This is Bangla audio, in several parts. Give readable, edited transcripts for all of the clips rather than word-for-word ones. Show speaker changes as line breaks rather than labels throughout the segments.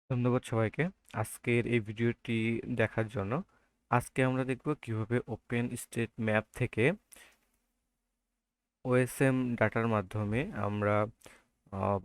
ধন্যবাদ সবাইকে আজকের এই ভিডিওটি দেখার জন্য। আজকে আমরা দেখব কিভাবে ওপেন স্ট্রিট ম্যাপ থেকে ওএসএম ডাটার মাধ্যমে আমরা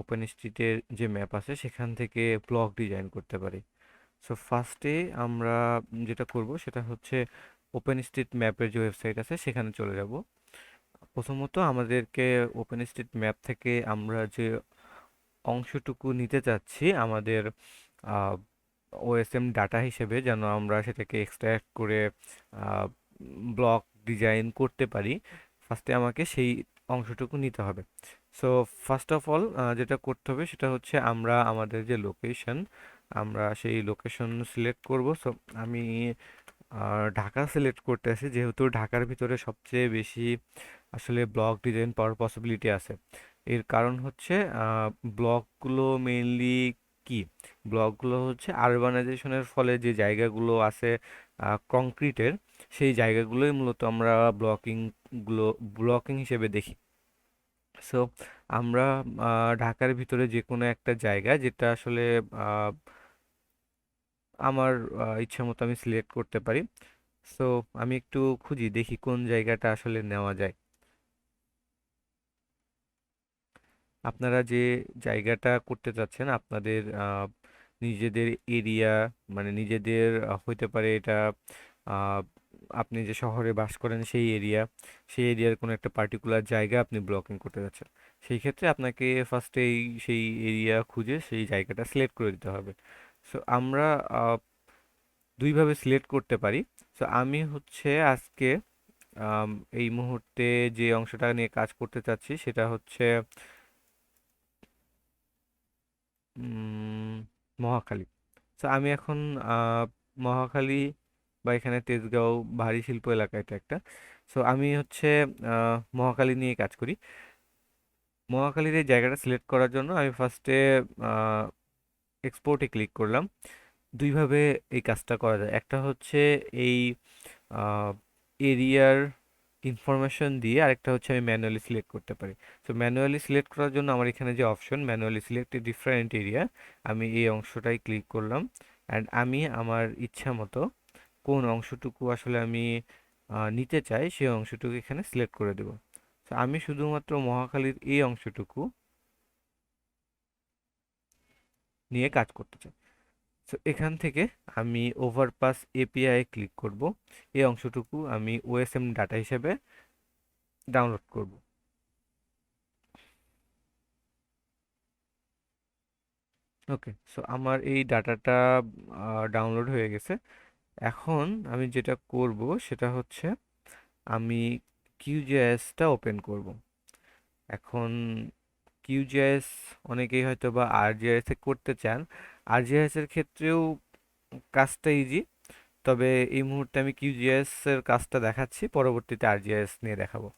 ওপেন স্ট্রিটের যে ম্যাপ আছে সেখান থেকে ব্লক ডিজাইন করতে পারি। সো ফার্স্টে আমরা যেটা করব সেটা হচ্ছে ওপেন স্ট্রিট ম্যাপের যে ওয়েবসাইট আছে সেখানে চলে যাব। প্রথমত আমাদেরকে ওপেন স্ট্রিট ম্যাপ থেকে আমরা যে অংশটুকু নিতে চাচ্ছি আমাদের ওএসএম ডাটা হিসেবে, যেন আমরা সেটাকে এক্সট্রাক্ট করে ব্লক ডিজাইন করতে পারি, ফার্স্টে আমাকে সেই অংশটুকু নিতে হবে। সো ফার্স্ট অফ অল যেটা করতে হবে সেটা হচ্ছে আমরা আমাদের যে লোকেশন, আমরা সেই লোকেশন সিলেক্ট করব। সো আমি ঢাকা সিলেক্ট করতেছি, যেহেতু ঢাকার ভিতরে সবচেয়ে বেশি আসলে ব্লক ডিজাইন পাওয়ার পসিবিলিটি আছে। এর কারণ হচ্ছে ব্লকগুলো মেইনলি কি, ব্লকগুলো হচ্ছে আরবানাইজেশনের ফলে যে জায়গাগুলো আছে কংক্রিটের, সেই জায়গাগুলোই মূলত আমরা ব্লকিংগুলো ব্লকিং হিসেবে দেখি। সো আমরা ঢাকার ভিতরে যে কোনো একটা জায়গা যেটা আসলে আহ, আমার ইচ্ছা মতো আমি সিলেক্ট করতে পারি। সো আমি একটু খুঁজি দেখি কোন জায়গাটা আসলে নেওয়া যায়। আপনারা যে জায়গাটা করতে চাচ্ছেন আপনাদের নিজেদের এরিয়া, মানে নিজেদের হইতে পারে এটা আহ, আপনি যে শহরে বাস করেন সেই এরিয়ার কোনো একটা পার্টিকুলার জায়গা আপনি ব্লকিং করতে যাচ্ছেন। সেই ক্ষেত্রে আপনাকে ফার্স্টে সেই এরিয়া খুঁজে সেই জায়গাটা সিলেক্ট করে দিতে হবে। সো আমরা দুইভাবে সিলেক্ট করতে পারি। সো আমি হচ্ছে আজকে আম, এই মুহূর্তে যে অংশটা নিয়ে কাজ করতে চাচ্ছি সেটা হচ্ছে উম, মহাখালী। তো আমি এখন মহাখালী বা এখানে তেজগাঁও ভারী শিল্প এলাকা এটা একটা। সো আমি হচ্ছে মহাখালী নিয়ে কাজ করি। মহাখালীর এই জায়গাটা সিলেক্ট করার জন্য আমি ফার্স্টে এক্সপোর্টে ক্লিক করলাম। দুইভাবে এই কাজটা করা যায়, একটা হচ্ছে এই এরিয়ার ইনফরমেশন দিয়ে, আরেকটা হচ্ছে আমি ম্যানুয়ালি সিলেক্ট করতে পারি। সো ম্যানুয়ালি সিলেক্ট করার জন্য আমার এখানে যে option manually select a different area, আমি এই অংশটাই ক্লিক করলাম। অ্যান্ড আমি আমার ইচ্ছা মতো কোন অংশটুকু আসলে আমি নিতে চাই সেই অংশটুকু এখানে সিলেক্ট করে দেব। তো আমি শুধুমাত্র মহাখালীর এই অংশটুকু নিয়ে কাজ করতে চাই। সো এখান থেকে আমি ওভারপাস এপিআই ক্লিক করব। এই অংশটুকু আমি ওএসএম ডাটা হিসেবে ডাউনলোড করব। ওকে, সো আমার এই ডাটাটা ডাউনলোড হয়ে গেছে। এখন আমি যেটা করব সেটা হচ্ছে আমি কিউজিআইএসটা ওপেন করব। এখন কিউজিআইএস অনেকেই হয়তো বা আরজিআইএস এ করতে চান। আরজিআইএস এর ক্ষেত্রেও কাজটা ইজি, তবে এই মুহূর্তে আমি কিউজিআইএস এর কাজটা দেখাচ্ছি, পরবর্তীতে আরজিআইএস নিয়ে দেখাবো।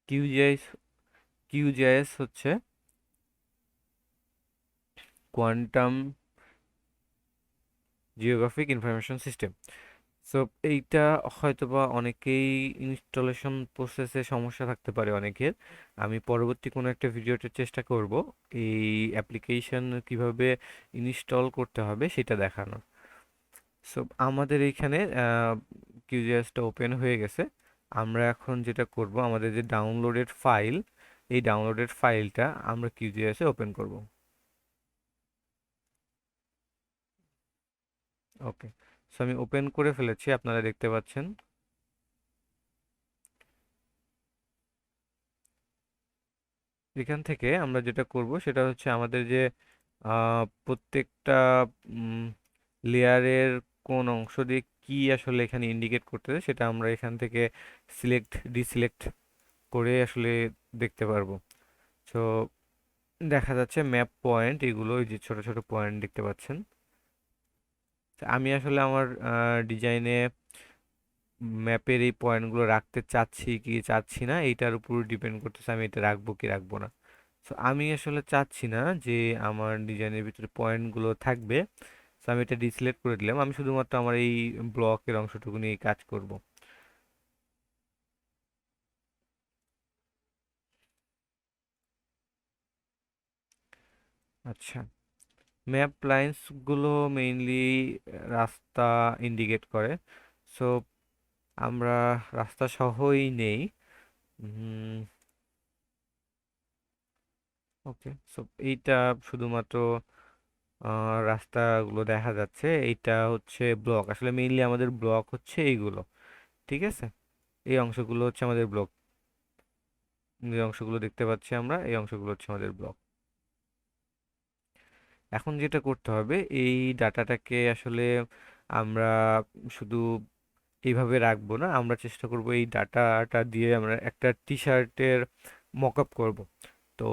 কিউজিআইএস কিউজিআইএস হচ্ছে quantum geographic information system. So এইটা হয়তোবা অনেকেই ইনস্টলেশন প্রসেসে সমস্যা থাকতে পারে অনেকের। আমি পরবর্তী কোনো একটা ভিডিওতে চেষ্টা করব এই অ্যাপ্লিকেশন কিভাবে ইনস্টল করতে হবে সেটা দেখানো। সো আমাদের এইখানে কিউজিএসটা ওপেন হয়ে গেছে। আমরা এখন যেটা করব, আমাদের যে ডাউনলোডেড ফাইল, এই ডাউনলোডেড ফাইলটা আমরা কিউজিএসে ওপেন করব। ওকে, সো আমি ওপেন করে ফেলেছি, আপনারা দেখতে পাচ্ছেন। এখান থেকে আমরা যেটা করব সেটা হচ্ছে আমাদের যে প্রত্যেকটা লেয়ারের কোন অংশ দিয়ে কি আসলে এখানে ইন্ডিকেট করতেছে সেটা আমরা এখান থেকে সিলেক্ট ডিসিলেক্ট করে আসলে দেখতে পারবো। তো দেখা যাচ্ছে ম্যাপ পয়েন্ট, এগুলো এই যে ছোট ছোট পয়েন্ট দেখতে পাচ্ছেন। তো আমি আসলে আমার ডিজাইনে ম্যাপের এই পয়েন্টগুলো রাখতে চাচ্ছি কি চাচ্ছি না, এইটার উপর ডিপেন্ড করতেছে আমি এটা রাখবো কি রাখবো না। তো আমি আসলে চাচ্ছি না যে আমার ডিজাইনের ভিতরে পয়েন্টগুলো থাকবে। তো আমি এটা ডিসিলেক্ট করে দিলাম, আমি শুধুমাত্র আমার এই ব্লকের অংশটুকু নিয়ে কাজ করব। আচ্ছা, ম্যাপ লাইন্স গুলো মেইনলি রাস্তা ইন্ডিকেট করে। সো আমরা রাস্তা সহই নেই। ওকে, সো এইটা শুধুমাত্র রাস্তাগুলো দেখা যাচ্ছে। এইটা হচ্ছে ব্লক, আসলে মেইনলি আমাদের ব্লক হচ্ছে এইগুলো। ঠিক আছে, এই অংশগুলো হচ্ছে আমাদের ব্লক। যে অংশগুলো দেখতে পাচ্ছি আমরা, এই অংশগুলো হচ্ছে আমাদের ব্লক। এখন যেটা করতে হবে, এই ডাটাটাকে আসলে আমরা শুধু এইভাবে রাখবো না, আমরা চেষ্টা করব এই ডাটাটা দিয়ে আমরা একটা টি শার্টের মক আপ করবো। তো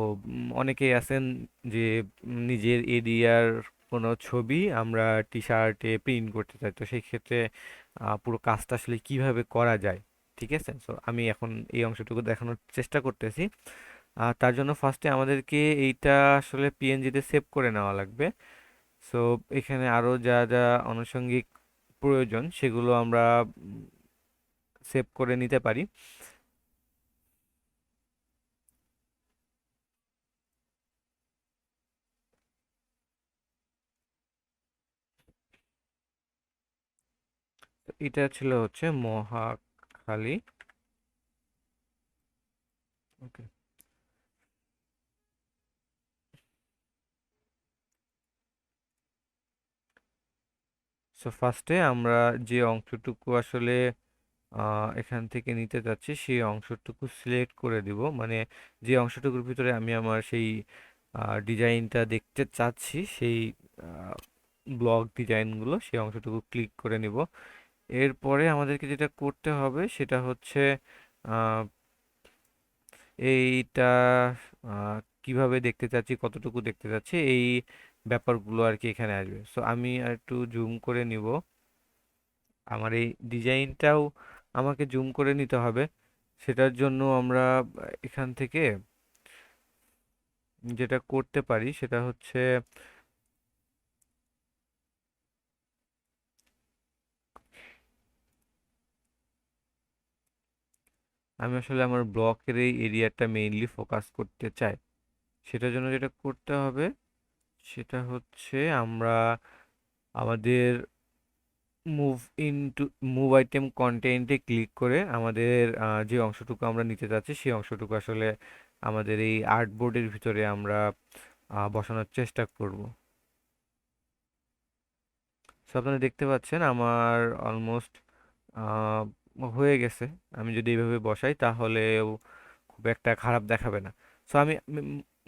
অনেকেই আছেন যে নিজের এরিয়ার কোনো ছবি আমরা টি শার্টে প্রিন্ট করতে চাই, তো সেই ক্ষেত্রে পুরো কাজটা আসলে কিভাবে করা যায়। ঠিক আছে, তো আমি এখন এই অংশটুকু দেখানোর চেষ্টা করতেছি। তার জন্য ফার্স্টে আমাদেরকে এইটা আসলে পিএনজিতে সেভ করে নেওয়া লাগবে। সো এখানে আরও যা যা আনুষঙ্গিক প্রয়োজন সেগুলো আমরা সেভ করে নিতে পারি। তো এটা ছিল হচ্ছে মহাখালী। ওকে, সো ফার্স্টে আমরা যে অংশটুকু আসলে এখান থেকে নিতে যাচ্ছি সেই অংশটুকু সিলেক্ট করে দিব, মানে যে অংশটুকুর ভিতরে আমি আমার সেই ডিজাইনটা দেখতে চাচ্ছি, সেই ব্লক ডিজাইনগুলো, সেই অংশটুকু ক্লিক করে নিব। এরপরে আমাদেরকে যেটা করতে হবে সেটা হচ্ছে আহ, এইটা কিভাবে দেখতে চাচ্ছি, কতটুকু দেখতে চাচ্ছি, এই ব্যাপারগুলো আর কি এখানে আসবে। সো আমি আর একটু জুম করে নিব, আমার এই ডিজাইনটাও আমাকে জুম করে নিতে হবে। সেটার জন্য আমরা এখান থেকে যেটা করতে পারি সেটা হচ্ছে আমি আসলে আমার ব্লকের এই এরিয়াটা মেইনলি ফোকাস করতে চাই। সেটার জন্য যেটা করতে হবে সেটা হচ্ছে আমরা আমাদের মুভ ইনটু মুভ আইটেম কন্টেন্টে ক্লিক করে আমাদের যে অংশটুকু আমরা নিতে চাচ্ছি সেই অংশটুকু আসলে আমাদের এই আর্টবোর্ডের ভিতরে আমরা বসানোর চেষ্টা করব। সো আপনারা দেখতে পাচ্ছেন আমার অলমোস্ট হয়ে গেছে। আমি যদি এইভাবে বসাই তাহলেও খুব একটা খারাপ দেখাবে না। সো আমি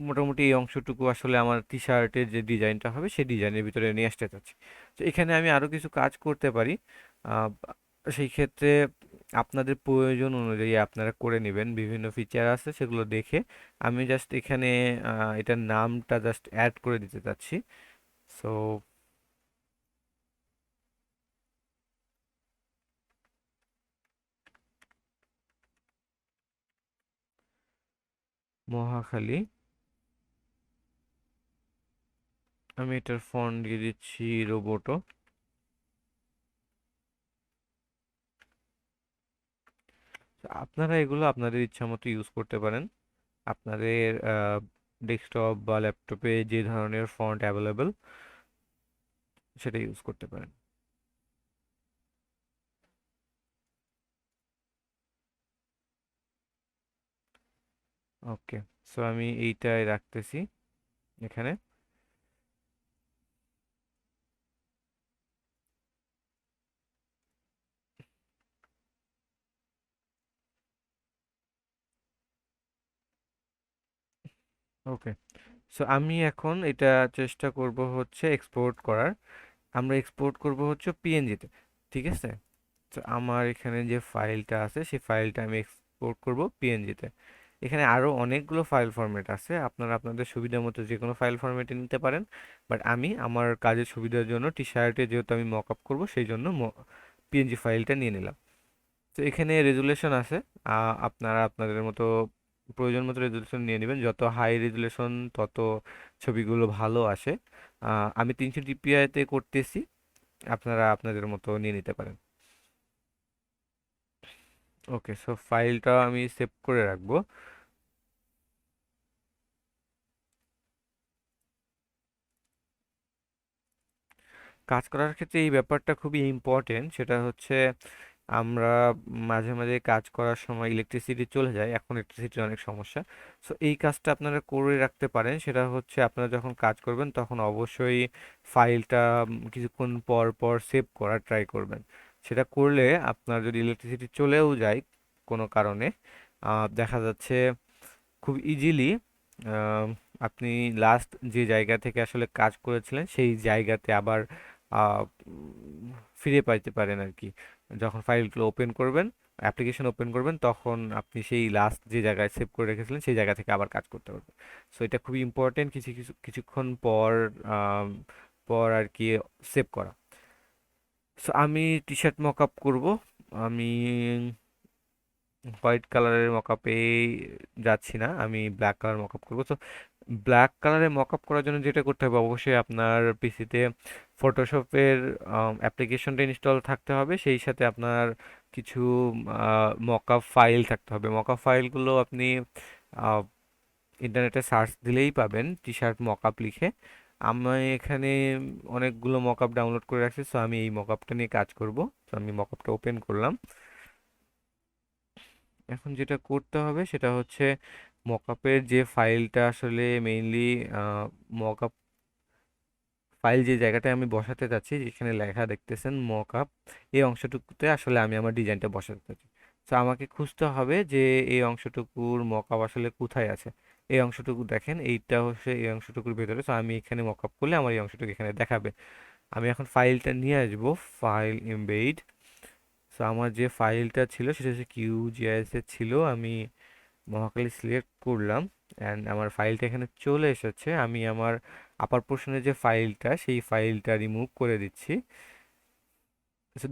মোটামুটি এই অংশটুকু আসলে আমার টি শার্টের যে ডিজাইনটা হবে সেই ডিজাইনের ভিতরে নিয়ে আসতে চাচ্ছি। তো এখানে আমি আরও কিছু কাজ করতে পারি। আহ, সেই ক্ষেত্রে আপনাদের প্রয়োজন অনুযায়ী আপনারা করে নেবেন, বিভিন্ন ফিচার আছে সেগুলো দেখে। আমি জাস্ট এখানে এটার নামটা জাস্ট অ্যাড করে দিতে চাচ্ছি। সো মহাখালী, আমি এটার ফন্ট দিয়ে দিচ্ছি রোবোটো। আপনারা এগুলো আপনাদের ইচ্ছা মতো ইউজ করতে পারেন, আপনাদের ডেস্কটপ বা ল্যাপটপে যে ধরনের ফন্ট অ্যাভেলেবল সেটা ইউজ করতে পারেন। ওকে, সো আমি এইটাই রাখতেছি এখানে। ওকে, সো আমি এখন এটা চেষ্টা করব হচ্ছে এক্সপোর্ট করার। আমরা এক্সপোর্ট করব হচ্ছে পিএনজিতে। ঠিক আছে, তো আমার এখানে যে ফাইলটা আছে সেই ফাইলটা আমি এক্সপোর্ট করব পিএনজিতে। এখানে আরও অনেকগুলো ফাইল ফরম্যাট আছে, আপনারা আপনাদের সুবিধা মতো যে কোনো ফাইল ফরম্যাটে নিতে পারেন। বাট আমি আমার কাজের সুবিধার জন্য টি শার্টে যেহেতু আমি মক আপ করবো সেই জন্য পিএনজি ফাইলটা নিয়ে নিলাম। তো এখানে রেজুলেশন আছে, আপনারা আপনাদের মতো প্রয়োজন মতো রেজুলেশন নিয়ে নেবেন, যত হাই রেজুলেশন তত ছবিগুলো ভালো আসে। আমি 300 ডিপিআইতে করতেছি, আপনারা আপনাদের মতো নিয়ে নিতে পারেন। ওকে, সো ফাইলটা আমি সেভ করে রাখবো। কাজ করার ক্ষেত্রে এই ব্যাপারটা খুবই ইম্পর্টেন্ট, সেটা হচ্ছে আমরা মাঝে মাঝে কাজ করার সময় ইলেকট্রিসিটি চলে যায়, এখন ইলেকট্রিসিটির অনেক সমস্যা। সো এই কাজটা আপনারা করে রাখতে পারেন, সেটা হচ্ছে আপনারা যখন কাজ করবেন তখন অবশ্যই ফাইলটা কিছুক্ষণ পর পর সেভ করার ট্রাই করবেন। সেটা করলে আপনার যদি ইলেকট্রিসিটি চলেও যায় কোনো কারণে, দেখা যাচ্ছে খুব ইজিলি আপনি লাস্ট যে জায়গা থেকে আসলে কাজ করেছিলেন সেই জায়গাতে আবার আহ, ফিরে পাইতে পারেন আর কি। যখন ফাইলগুলো ওপেন করবেন, অ্যাপ্লিকেশন ওপেন করবেন, তখন আপনি সেই লাস্ট যে জায়গায় সেভ করে রেখেছিলেন সেই জায়গা থেকে আবার কাজ করতে পারবেন। সো এটা খুবই ইম্পর্টেন্ট, কিছুক্ষণ পর আর কি সেভ করা। সো আমি টি শার্ট মক আপ করবো। আমি হোয়াইট কালারের মকআপে যাচ্ছি না, আমি ব্ল্যাক কালার মকআপ করবো। তো ব্ল্যাক কালারের মকআপ করার জন্য যেটা করতে হবে, অবশ্যই আপনার পিসিতে ফটোশপের অ্যাপ্লিকেশনটা ইনস্টল থাকতে হবে, সেই সাথে আপনার কিছু মকআপ ফাইল থাকতে হবে। মকআপ ফাইলগুলো আপনি ইন্টারনেটে সার্চ দিলেই পাবেন, টি শার্ট মকআপ লিখে। আমি এখানে অনেকগুলো মকআপ ডাউনলোড করে রাখছি, সো আমি এই মকআপটা নিয়ে কাজ করব। তো আমি মকআপটা ওপেন করলাম। এখন যেটা করতে হবে সেটা হচ্ছে মকআপের যে ফাইলটা আসলে মেইনলি মকআপ ফাইল যে জায়গাটায় আমি বসাতে চাচ্ছি, যেখানে লেখা দেখতেছেন মকআপ, এই অংশটুকুতে আসলে আমি আমার ডিজাইনটা বসাতে চাচ্ছি। তো আমাকে খুঁজতে হবে যে এই অংশটুকুর মকআপ আসলে কোথায় আছে। এই অংশটুকু দেখেন, এইটা হচ্ছে এই অংশটুকুর ভেতরে। তো আমি এখানে মকআপ করলে আমার এই অংশটুকু এখানে দেখাবে। আমি এখন ফাইলটা নিয়ে আসবো, ফাইল এমবেড। সো আমার যে ফাইলটা ছিল সেটা হচ্ছে QGIS এর ছিল, আমি মহাখালী সিলেক্ট করলাম অ্যান্ড আমার ফাইলটা এখানে চলে এসেছে। আমি আমার আপার পোর্শনের যে ফাইলটা সেই ফাইলটা রিমুভ করে দিচ্ছি।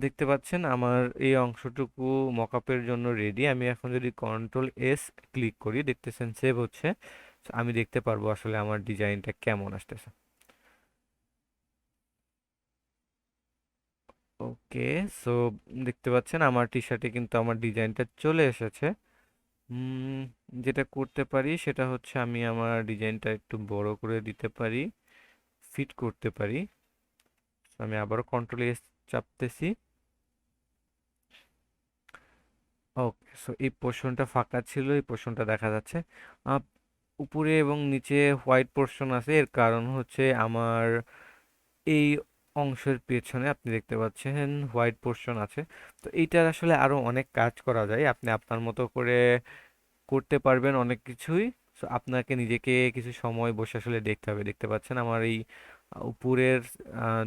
দেখতে পাচ্ছেন আমার এই অংশটুকু মকআপের জন্য রেডি। আমি এখন যদি Ctrl+S ক্লিক করি, দেখতেছেন সেভ হচ্ছে। So, আমি দেখতে পারবো আসলে আমার ডিজাইনটা কেমন আসতেছে। ওকে, সো দেখতে পাচ্ছেন আমার টি শার্টে কিন্তু আমার ডিজাইনটা চলে এসেছে। উম, যেটা করতে পারি সেটা হচ্ছে আমি আমার ডিজাইনটা একটু বড় করে দিতে পারি, ফিট করতে পারি। আমি আবারও Ctrl+S চাপতেছি। ওকে, সো এই পোর্শনটা ফাঁকা ছিল, এই পোর্শনটা দেখা যাচ্ছে। আপ, উপরে এবং নিচে হোয়াইট পোর্শন আছে, এর কারণ হচ্ছে আমার এই অংশের পেছনে আপনি দেখতে পাচ্ছেন হোয়াইট পোর্শন আছে। তো এইটার আসলে আরো অনেক কাজ করা যায়, আপনি আপনার মতো করে করতে পারবেন অনেক কিছুই। সো আপনাকে নিজেকে কিছু সময় বসে আসলে দেখতে হবে। দেখতে পাচ্ছেন আমার এই উপরের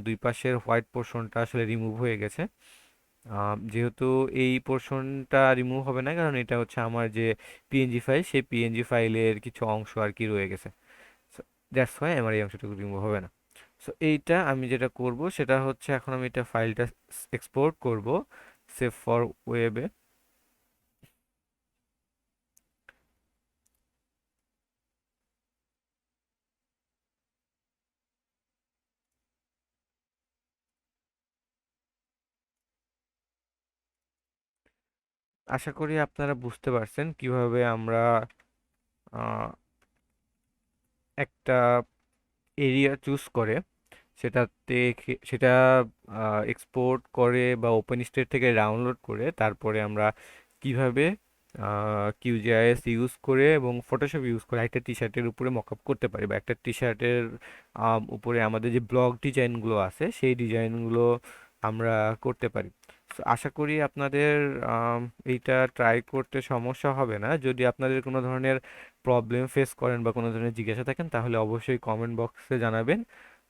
দুই পাশের হোয়াইট পোর্শনটা আসলে রিমুভ হয়ে গেছে। যেহেতু এই পোর্শনটা রিমুভ হবে না, কারণ এটা হচ্ছে আমার যে পিএনজি ফাইল, সেই পিএনজি ফাইলের কিছু অংশ আর কি রয়ে গেছে। দ্যাটস ওয়াই আমার এই অংশটুকু রিমুভ হবে না। সো এইটা আমি যেটা করব সেটা হচ্ছে এখন আমি এটা ফাইলটা এক্সপোর্ট করব সেভ ফর ওয়েবে। আশা করি আপনারা বুঝতে পারছেন কিভাবে আমরা আহ, একটা এরিয়া চুজ করে সেটাতে সেটা এক্সপোর্ট করে বা ওপেন স্টেট থেকে ডাউনলোড করে তারপরে আমরা কিভাবে QGIS ইউজ করে এবং ফটোশপ ইউজ করে একটা টি শার্টের উপরে মকআপ করতে পারি, বা একটা টি শার্টের উপরে আমাদের যে ব্লক ডিজাইনগুলো আছে সেই ডিজাইনগুলো আমরা করতে পারি। So, আশা করি আপনাদের আম, এইটা ট্রাই করতে সমস্যা হবে না। যদি আপনাদের কোনো ধরনের প্রবলেম ফেস করেন বা কোনো ধরনের জিজ্ঞাসা থাকেন তাহলে অবশ্যই কমেন্ট বক্সে জানাবেন।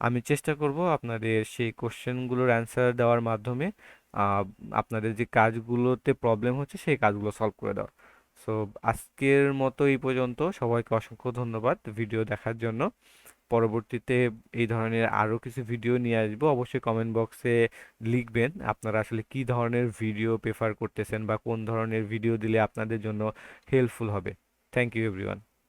আমি চেষ্টা করব আপনাদের সেই কোশ্চেনগুলোর অ্যান্সার দেওয়ার মাধ্যমে আহ, আপনাদের যে কাজগুলোতে প্রবলেম হচ্ছে সেই কাজগুলো সলভ করে দেওয়া। সো আজকের মতো এই পর্যন্ত, সবাইকে অসংখ্য ধন্যবাদ ভিডিও দেখার জন্য। পরবর্তীতে এই ধরনের আরও কিছু ভিডিও নিয়ে আসবো। অবশ্যই কমেন্ট বক্সে লিখবেন আপনারা আসলে কি ধরনের ভিডিও প্রেফার করতেছেন বা কোন ধরনের ভিডিও দিলে আপনাদের জন্য হেল্পফুল হবে। Thank you everyone.